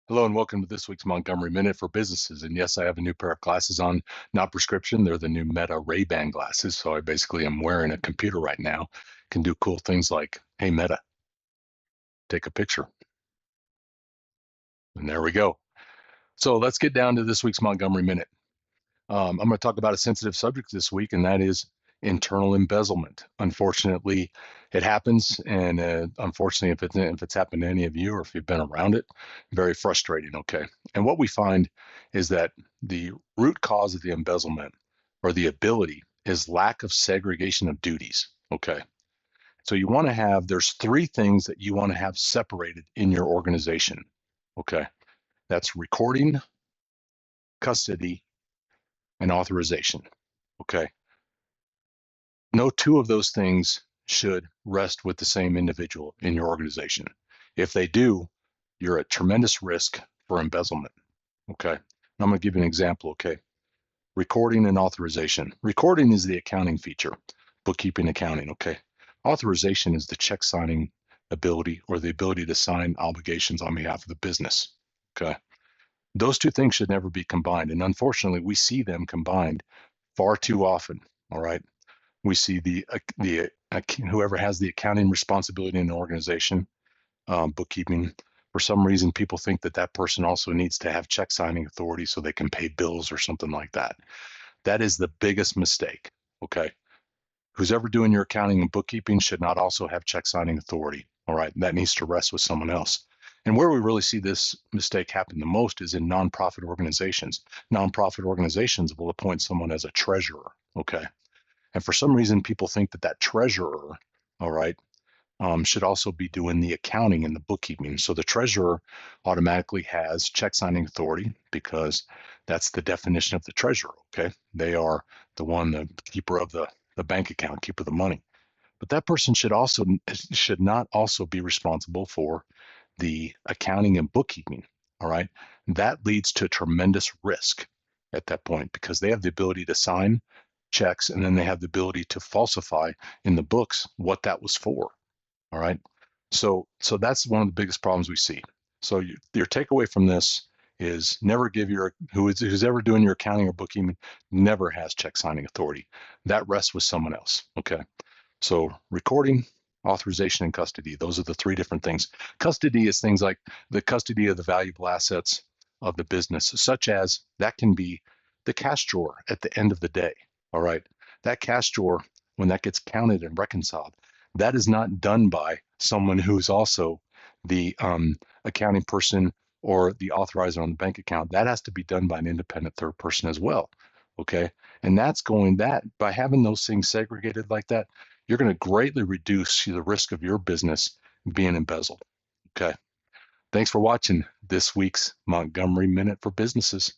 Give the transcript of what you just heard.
Hello and welcome to this week's Montgomery Minute for Businesses. And yes, I have a new pair of glasses on, not prescription. They're the new Meta Ray-Ban glasses. So I basically am wearing a computer right now. Can do cool things like, hey, Meta, take a picture. And there we go. So let's get down to this week's Montgomery Minute. I'm going to talk about a sensitive subject this week, and that is internal embezzlement. Unfortunately, it happens, and unfortunately, if it's happened to any of you or if you've been around it, very frustrating. Okay, and what we find is that the root cause of the embezzlement or the ability is lack of segregation of duties. Okay, so you want to have there's three things that you want to have separated in your organization. Okay, that's recording, custody, and authorization. Okay. No two of those things should rest with the same individual in your organization. If they do, you're at tremendous risk for embezzlement. Okay. And I'm going to give you an example. Okay. Recording and authorization. Recording is the accounting feature, bookkeeping, accounting. Okay. Authorization is the check signing ability or the ability to sign obligations on behalf of the business. Okay. Those two things should never be combined. And unfortunately, we see them combined far too often. All right. We see the whoever has the accounting responsibility in the organization, bookkeeping. For some reason, people think that that person also needs to have check signing authority so they can pay bills or something like that. That is the biggest mistake. Okay, who's ever doing your accounting and bookkeeping should not also have check signing authority. All right, that needs to rest with someone else. And where we really see this mistake happen the most is in nonprofit organizations. Nonprofit organizations will appoint someone as a treasurer. Okay. And for some reason, people think that that treasurer, all right, should also be doing the accounting and the bookkeeping. So the treasurer automatically has check signing authority because that's the definition of the treasurer. Okay. They are the keeper of the bank account, keeper of the money. But that person should not also be responsible for the accounting and bookkeeping. All right. That leads to tremendous risk at that point because they have the ability to sign checks and then they have the ability to falsify in the books what that was for. All right. So that's one of the biggest problems we see. So your takeaway from this is never give who's ever doing your accounting or bookkeeping never has check signing authority. That rests with someone else. Okay. So recording, authorization, and custody. Those are the three different things. Custody is things like the custody of the valuable assets of the business, such as that can be the cash drawer at the end of the day. All right. That cash drawer, when that gets counted and reconciled, that is not done by someone who's also the accounting person or the authorizer on the bank account. That has to be done by an independent third person as well. Okay. And that's going that by having those things segregated like that, you're going to greatly reduce the risk of your business being embezzled. Okay. Thanks for watching this week's Montgomery Minute for Businesses.